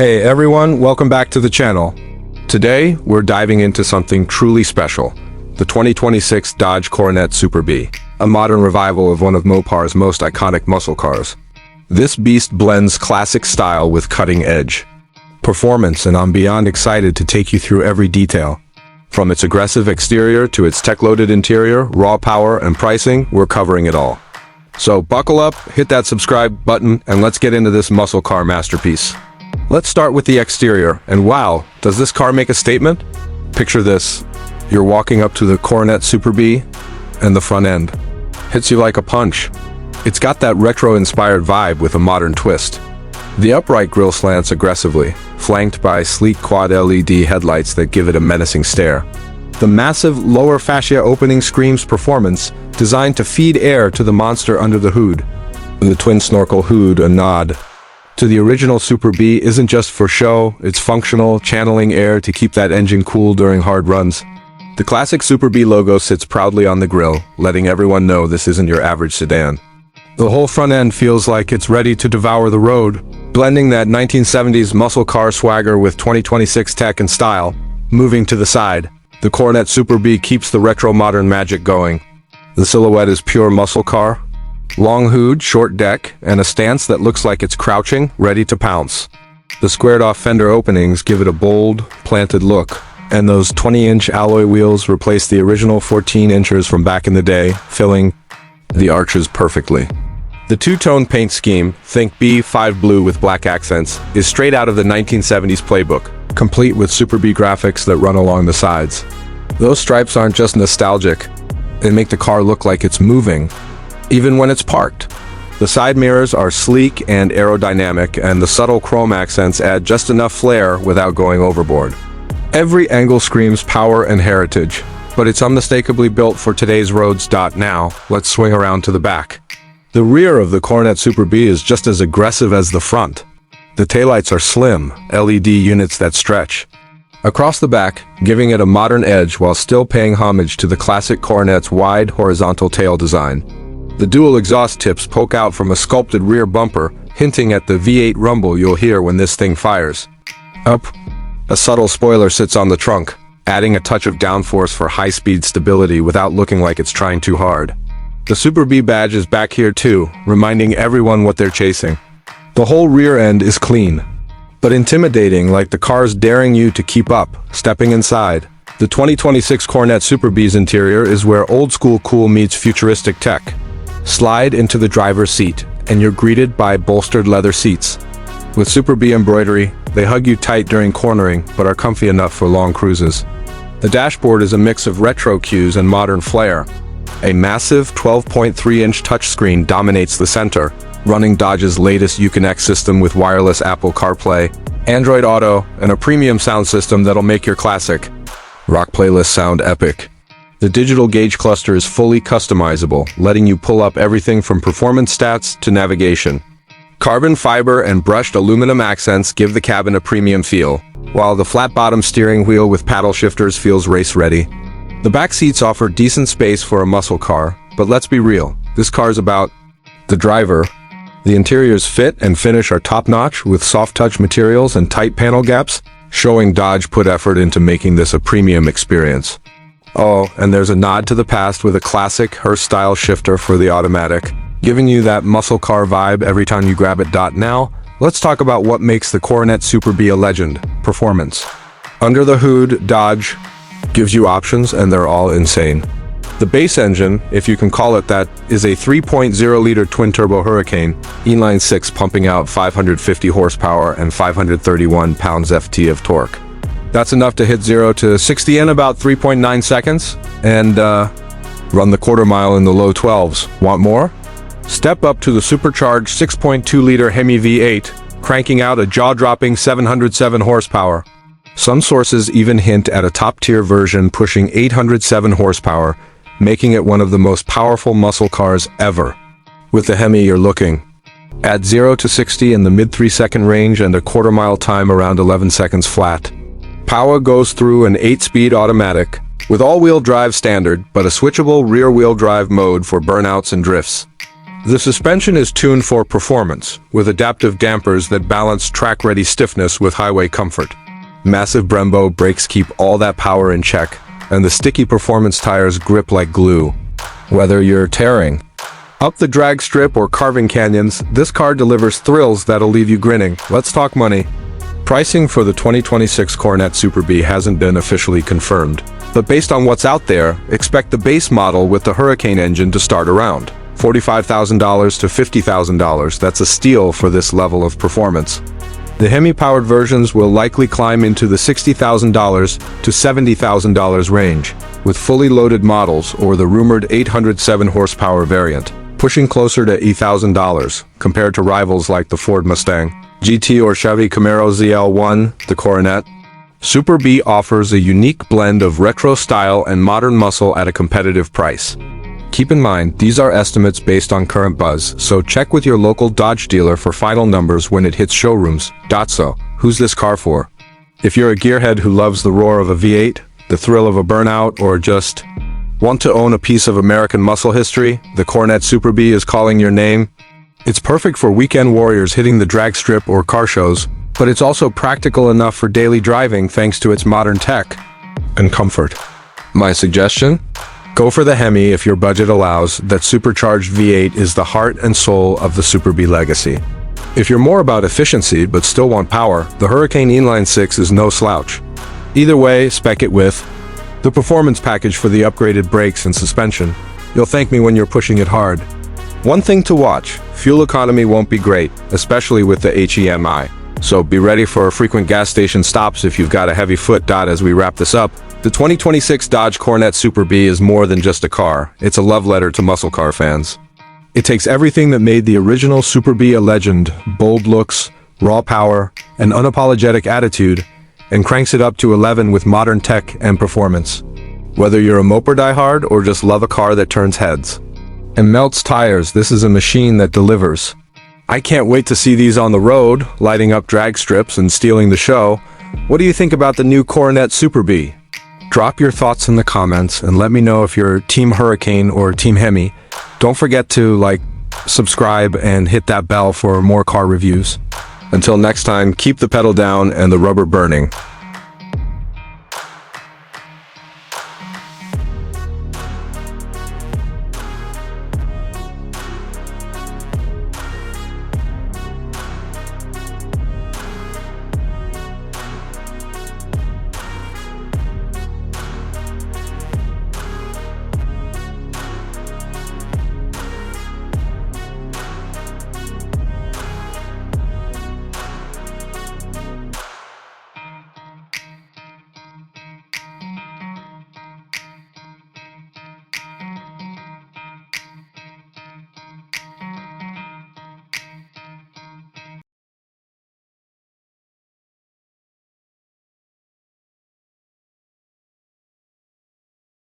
Hey everyone, welcome back to the channel. Today, we're diving into something truly special, the 2026 Dodge Coronet Super Bee, a modern revival of one of Mopar's most iconic muscle cars. This beast blends classic style with cutting-edge performance, and I'm beyond excited to take you through every detail. From its aggressive exterior to its tech-loaded interior, raw power, and pricing, we're covering it all. So buckle up, hit that subscribe button, and let's get into this muscle car masterpiece. Let's start with the exterior, and wow, does this car make a statement? Picture this. You're walking up to the Coronet Super Bee, and the front end hits you like a punch. It's got that retro-inspired vibe with a modern twist. The upright grille slants aggressively, flanked by sleek quad LED headlights that give it a menacing stare. The massive lower fascia opening screams performance, designed to feed air to the monster under the hood. The twin snorkel hood, a nod to the original Super Bee, isn't just for show, it's functional, channeling air to keep that engine cool during hard runs. The classic Super Bee logo sits proudly on the grille, letting everyone know this isn't your average sedan. The whole front end feels like it's ready to devour the road, blending that 1970s muscle car swagger with 2026 tech and style. Moving to the side, the Coronet Super Bee keeps the retro-modern magic going. The silhouette is pure muscle car. Long hood, short deck, and a stance that looks like it's crouching, ready to pounce. The squared-off fender openings give it a bold, planted look, and those 20-inch alloy wheels replace the original 14-inchers from back in the day, filling the arches perfectly. The two-tone paint scheme, think B5 blue with black accents, is straight out of the 1970s playbook, complete with Super Bee graphics that run along the sides. Those stripes aren't just nostalgic, they make the car look like it's moving, even when it's parked. The side mirrors are sleek and aerodynamic, and the subtle chrome accents add just enough flair without going overboard. Every angle screams power and heritage, but it's unmistakably built for today's roads. Now, let's swing around to the back. The rear of the Coronet Super Bee is just as aggressive as the front. The taillights are slim, LED units that stretch across the back, giving it a modern edge while still paying homage to the classic Coronet's wide, horizontal tail design. The dual exhaust tips poke out from a sculpted rear bumper, hinting at the V8 rumble you'll hear when this thing fires. Up, a subtle spoiler sits on the trunk, adding a touch of downforce for high-speed stability without looking like it's trying too hard. The Super Bee badge is back here too, reminding everyone what they're chasing. The whole rear end is clean, but intimidating, like the car's daring you to keep up. Stepping inside, the 2026 Coronet Super Bee's interior is where old-school cool meets futuristic tech. Slide into the driver's seat, and you're greeted by bolstered leather seats. With Super Bee embroidery, they hug you tight during cornering, but are comfy enough for long cruises. The dashboard is a mix of retro cues and modern flair. A massive 12.3-inch touchscreen dominates the center, running Dodge's latest Uconnect system with wireless Apple CarPlay, Android Auto, and a premium sound system that'll make your classic rock playlist sound epic. The digital gauge cluster is fully customizable, letting you pull up everything from performance stats to navigation. Carbon fiber and brushed aluminum accents give the cabin a premium feel, while the flat-bottom steering wheel with paddle shifters feels race-ready. The back seats offer decent space for a muscle car, but let's be real, this car's about the driver. The interior's fit and finish are top-notch, with soft-touch materials and tight panel gaps, showing Dodge put effort into making this a premium experience. Oh, and there's a nod to the past with a classic Hearst-style shifter for the automatic, giving you that muscle car vibe every time you grab it. Now, let's talk about what makes the Coronet Super Bee a legend: performance. Under the hood, Dodge gives you options, and they're all insane. The base engine, if you can call it that, is a 3.0-liter twin-turbo Hurricane, inline-6, pumping out 550 horsepower and 531 pounds-ft of torque. That's enough to hit 0 to 60 in about 3.9 seconds, and run the quarter mile in the low 12s. Want more? Step up to the supercharged 6.2-liter Hemi V8, cranking out a jaw-dropping 707 horsepower. Some sources even hint at a top-tier version pushing 807 horsepower, making it one of the most powerful muscle cars ever. With the Hemi, you're looking at 0 to 60 in the mid-3-second range and a quarter-mile time around 11 seconds flat. Power goes through an 8-speed automatic, with all-wheel drive standard, but a switchable rear-wheel drive mode for burnouts and drifts. The suspension is tuned for performance, with adaptive dampers that balance track-ready stiffness with highway comfort. Massive Brembo brakes keep all that power in check, and the sticky performance tires grip like glue. Whether you're tearing up the drag strip or carving canyons, this car delivers thrills that'll leave you grinning. Let's talk money. Pricing for the 2026 Coronet Super Bee hasn't been officially confirmed, but based on what's out there, expect the base model with the Hurricane engine to start around $45,000 to $50,000. That's a steal for this level of performance. The Hemi-powered versions will likely climb into the $60,000 to $70,000 range, with fully loaded models or the rumored 807 horsepower variant, pushing closer to $8,000 compared to rivals like the Ford Mustang GT or Chevy Camaro ZL1. The Coronet Super Bee offers a unique blend of retro style and modern muscle at a competitive price. Keep in mind, these are estimates based on current buzz, so check with your local Dodge dealer for final numbers when it hits showrooms. So, who's this car for? If you're a gearhead who loves the roar of a V8, the thrill of a burnout, or just want to own a piece of American muscle history, the Coronet Super Bee is calling your name. It's perfect for weekend warriors hitting the drag strip or car shows, but it's also practical enough for daily driving thanks to its modern tech and comfort. My suggestion? Go for the Hemi if your budget allows. That supercharged V8 is the heart and soul of the Super Bee legacy. If you're more about efficiency but still want power, the Hurricane Inline 6 is no slouch. Either way, spec it with the performance package for the upgraded brakes and suspension. You'll thank me when you're pushing it hard. One thing to watch, fuel economy won't be great, especially with the HEMI. So be ready for frequent gas station stops if you've got a heavy foot. As we wrap this up, the 2026 Dodge Coronet Super Bee is more than just a car. It's a love letter to muscle car fans. It takes everything that made the original Super Bee a legend, bold looks, raw power, and unapologetic attitude, and cranks it up to 11 with modern tech and performance. Whether you're a Mopar diehard or just love a car that turns heads and melts tires, this is a machine that delivers. I can't wait to see these on the road, lighting up drag strips and stealing the show. What do you think about the new Coronet Super Bee? Drop your thoughts in the comments and let me know if you're Team Hurricane or Team Hemi. Don't forget to like, subscribe, and hit that bell for more car reviews. Until next time, keep the pedal down and the rubber burning.